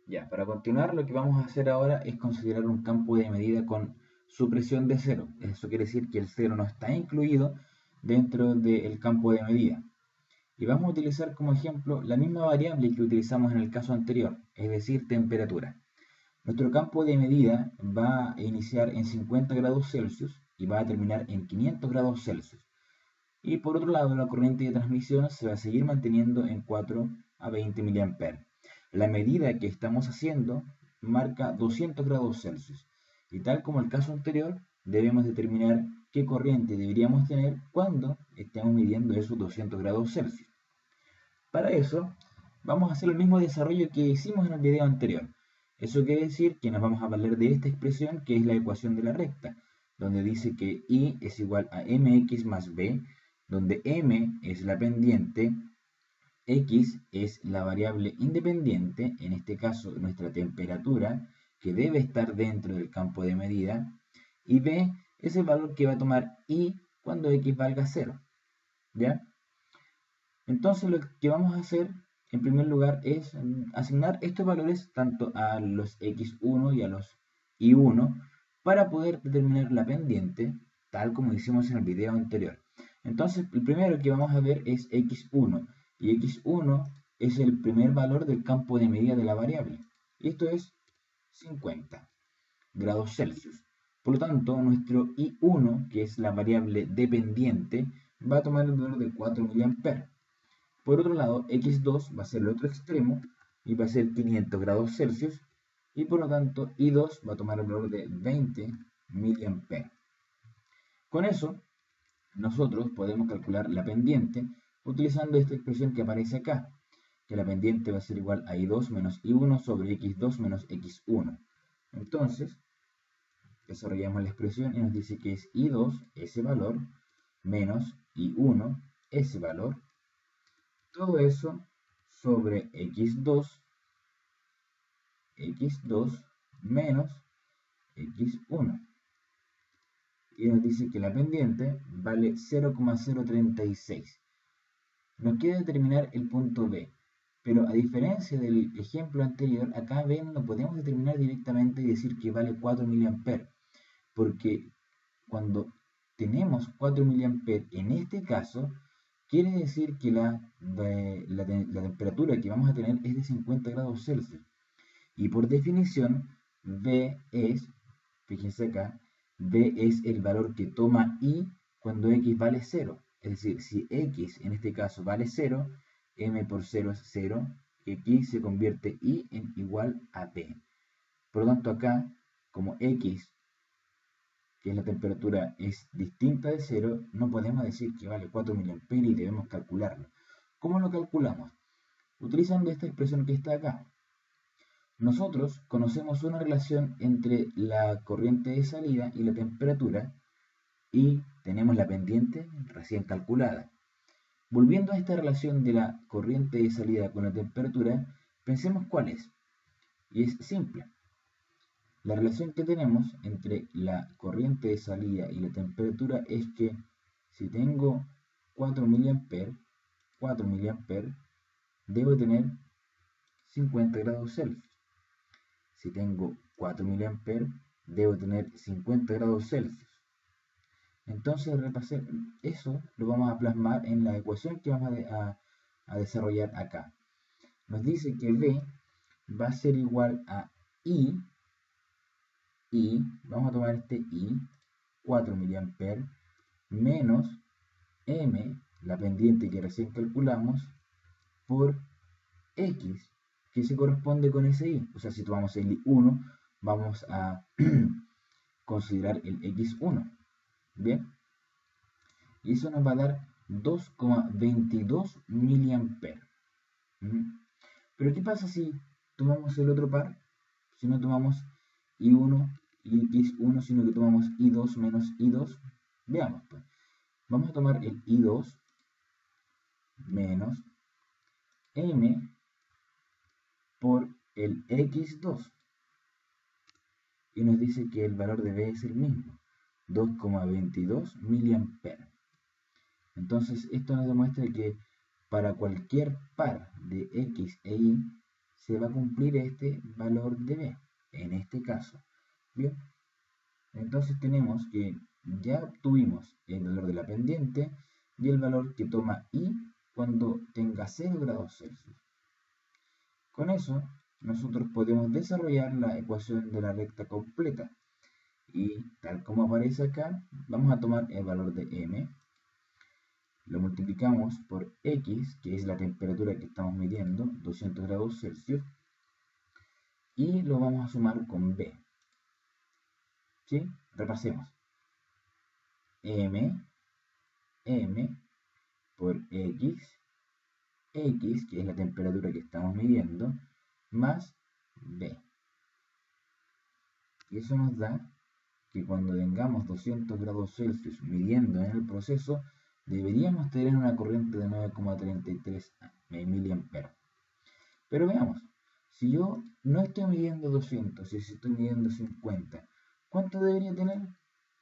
Ya, para continuar, lo que vamos a hacer ahora es considerar un campo de medida con supresión de cero. Eso quiere decir que el cero no está incluido dentro del campo de medida. Y vamos a utilizar como ejemplo la misma variable que utilizamos en el caso anterior, es decir, temperatura. Nuestro campo de medida va a iniciar en 50 grados Celsius y va a terminar en 500 grados Celsius. Y por otro lado, la corriente de transmisión se va a seguir manteniendo en 4 a 20 mA. La medida que estamos haciendo marca 200 grados Celsius. Y tal como el caso anterior, debemos determinar qué corriente deberíamos tener cuando estemos midiendo esos 200 grados Celsius. Para eso, vamos a hacer el mismo desarrollo que hicimos en el video anterior. Eso quiere decir que nos vamos a valer de esta expresión que es la ecuación de la recta, donde dice que y es igual a mx más b, donde m es la pendiente, x es la variable independiente, en este caso nuestra temperatura, que debe estar dentro del campo de medida, y b es el valor que va a tomar y cuando x valga 0. ¿Ya? Entonces lo que vamos a hacer en primer lugar es asignar estos valores tanto a los x1 y a los y1 para poder determinar la pendiente tal como hicimos en el video anterior. Entonces el primero que vamos a ver es x1 y x1 es el primer valor del campo de medida de la variable. Y esto es 50 grados Celsius. Por lo tanto, nuestro I1, que es la variable dependiente, va a tomar el valor de 4 mA. Por otro lado, x2 va a ser el otro extremo y va a ser 500 grados Celsius. Y por lo tanto, I2 va a tomar el valor de 20 mA. Con eso, nosotros podemos calcular la pendiente utilizando esta expresión que aparece acá, que la pendiente va a ser igual a I2 menos I1 sobre x2 menos x1. Entonces, desarrollamos la expresión y nos dice que es I2, ese valor, menos I1, ese valor, todo eso sobre x2 menos x1. Y nos dice que la pendiente vale 0,036. Nos queda determinar el punto B, pero a diferencia del ejemplo anterior, acá B no podemos determinar directamente y decir que vale 4 mA, porque cuando tenemos 4 mA en este caso, quiere decir que la temperatura que vamos a tener es de 50 grados Celsius. Y por definición, B es, fíjense acá, B es el valor que toma I cuando X vale 0. Es decir, si X en este caso vale 0, M por 0 es 0, X se convierte I en igual a B. Por lo tanto acá, como X, que es la temperatura, es distinta de 0, no podemos decir que vale 4 mA y debemos calcularlo. ¿Cómo lo calculamos? Utilizando esta expresión que está acá. Nosotros conocemos una relación entre la corriente de salida y la temperatura y tenemos la pendiente recién calculada. Volviendo a esta relación de la corriente de salida con la temperatura, pensemos cuál es. Y es simple. La relación que tenemos entre la corriente de salida y la temperatura es que si tengo 4 mA, debo tener 50 grados Celsius. Si tengo 4 mA, debo tener 50 grados Celsius. Entonces, eso lo vamos a plasmar en la ecuación que vamos a desarrollar acá. Nos dice que B va a ser igual a I, vamos a tomar este I, 4 mA, menos M, la pendiente que recién calculamos, por X, que se corresponde con ese I. O sea, si tomamos el I1, vamos a considerar el X1. Bien, y eso nos va a dar 2,22 mA. Pero ¿qué pasa si tomamos el otro par? Si no tomamos I1 y X1, sino que tomamos I2 menos I2. Veamos, pues. Vamos a tomar el I2 menos M por el X2. Y nos dice que el valor de B es el mismo, 2,22 mA. Entonces esto nos demuestra que para cualquier par de X e Y se va a cumplir este valor de B, en este caso. Bien, entonces tenemos que ya obtuvimos el valor de la pendiente y el valor que toma I cuando tenga 0 grados Celsius. Con eso, nosotros podemos desarrollar la ecuación de la recta completa. Y tal como aparece acá, vamos a tomar el valor de M, lo multiplicamos por X, que es la temperatura que estamos midiendo, 200 grados Celsius, y lo vamos a sumar con B. ¿Sí? Repasemos. M por X, que es la temperatura que estamos midiendo, más B. Y eso nos da que cuando tengamos 200 grados Celsius midiendo en el proceso, deberíamos tener una corriente de 9,33 mA. Pero veamos, si yo no estoy midiendo 200, si estoy midiendo 50, ¿cuánto debería tener?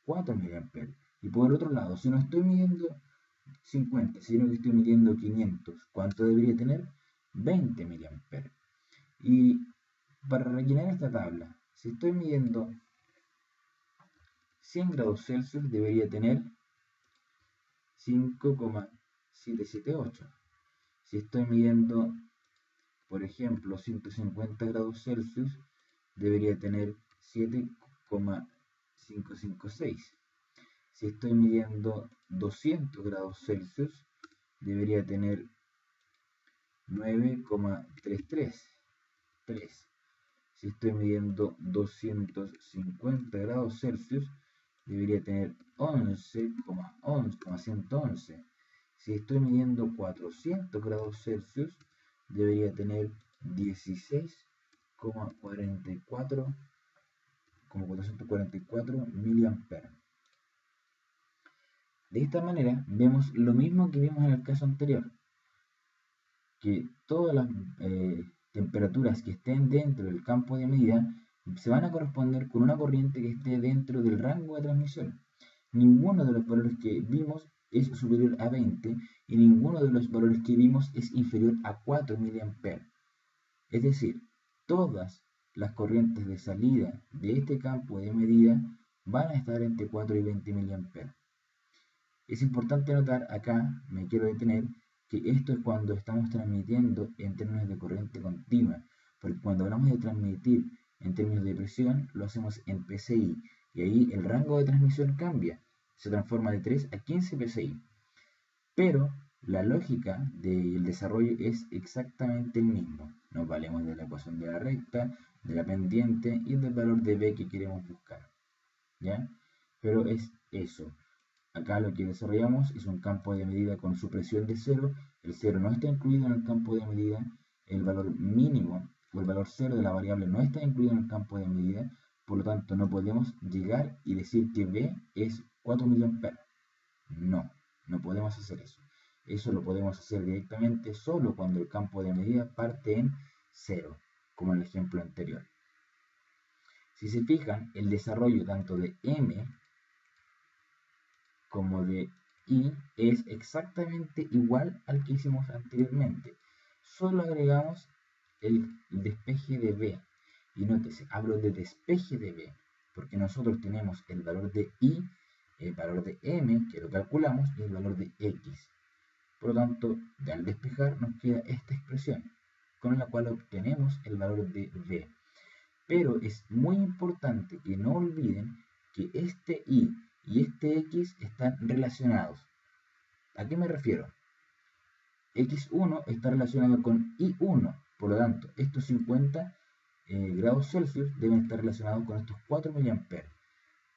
4 mA. Y por el otro lado, si no estoy midiendo 50, sino que estoy midiendo 500, ¿cuánto debería tener? 20 mA. Y para rellenar esta tabla, si estoy midiendo 100 grados Celsius, debería tener 5,778. Si estoy midiendo, por ejemplo, 150 grados Celsius, debería tener 7,556. Si estoy midiendo 200 grados Celsius, debería tener 9,333. Si estoy midiendo 250 grados Celsius, debería tener 11,111. Si estoy midiendo 400 grados Celsius, debería tener 16,444 mA. De esta manera vemos lo mismo que vimos en el caso anterior, que todas las temperaturas que estén dentro del campo de medida se van a corresponder con una corriente que esté dentro del rango de transmisión. Ninguno de los valores que vimos es superior a 20 y ninguno de los valores que vimos es inferior a 4 mA. Es decir, todas las corrientes de salida de este campo de medida van a estar entre 4 y 20 mA. Es importante notar, acá me quiero detener, que esto es cuando estamos transmitiendo en términos de corriente continua, porque cuando hablamos de transmitir en términos de presión, lo hacemos en PSI, y ahí el rango de transmisión cambia, se transforma de 3 a 15 PSI. Pero la lógica del desarrollo es exactamente el mismo. Nos valemos de la ecuación de la recta, de la pendiente y del valor de B que queremos buscar. ¿Ya? Pero es eso. Acá lo que desarrollamos es un campo de medida con su presión de 0. El 0 no está incluido en el campo de medida. El valor mínimo o el valor 0 de la variable no está incluido en el campo de medida. Por lo tanto, no podemos llegar y decir que B es 4 mA. No podemos hacer eso. Eso lo podemos hacer directamente solo cuando el campo de medida parte en 0, como en el ejemplo anterior. Si se fijan, el desarrollo tanto de M como de I es exactamente igual al que hicimos anteriormente. Solo agregamos el despeje de B. Y nótese, hablo de despeje de B, porque nosotros tenemos el valor de I, el valor de M, que lo calculamos, y el valor de X. Por lo tanto, al despejar nos queda esta expresión, con la cual obtenemos el valor de B. Pero es muy importante que no olviden que este I y este X están relacionados. ¿A qué me refiero? X1 está relacionado con I1, por lo tanto, estos 50 grados Celsius deben estar relacionados con estos 4 mA.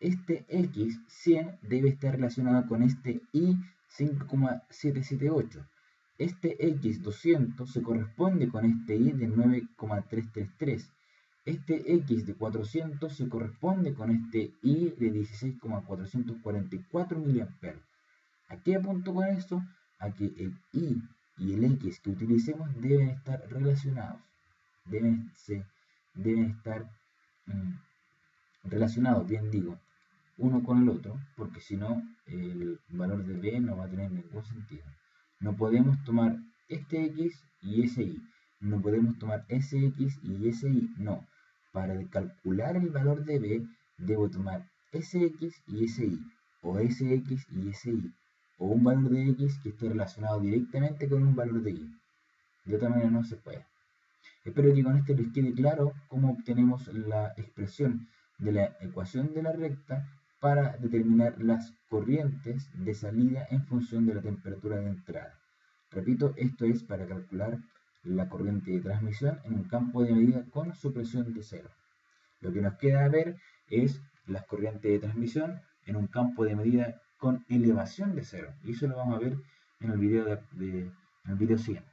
Este X100 debe estar relacionado con este I5,778. Este X200 se corresponde con este I de 9,333. Este X de 400 se corresponde con este I de 16,444 mA. ¿A qué apunto con esto? A que el I y el X que utilicemos deben estar relacionados. Deben estar relacionados, bien digo, uno con el otro, porque si no, el valor de B no va a tener ningún sentido. No podemos tomar este X y ese Y. no podemos tomar Sx y Si, no. Para calcular el valor de B, debo tomar Sx y Si, o Sx y Si, o un valor de X que esté relacionado directamente con un valor de Y. De otra manera no se puede. Espero que con esto les quede claro cómo obtenemos la expresión de la ecuación de la recta para determinar las corrientes de salida en función de la temperatura de entrada. Repito, esto es para calcular la corriente de transmisión en un campo de medida con supresión de cero. Lo que nos queda ver es las corrientes de transmisión en un campo de medida con elevación de cero. Y eso lo vamos a ver en el video siguiente.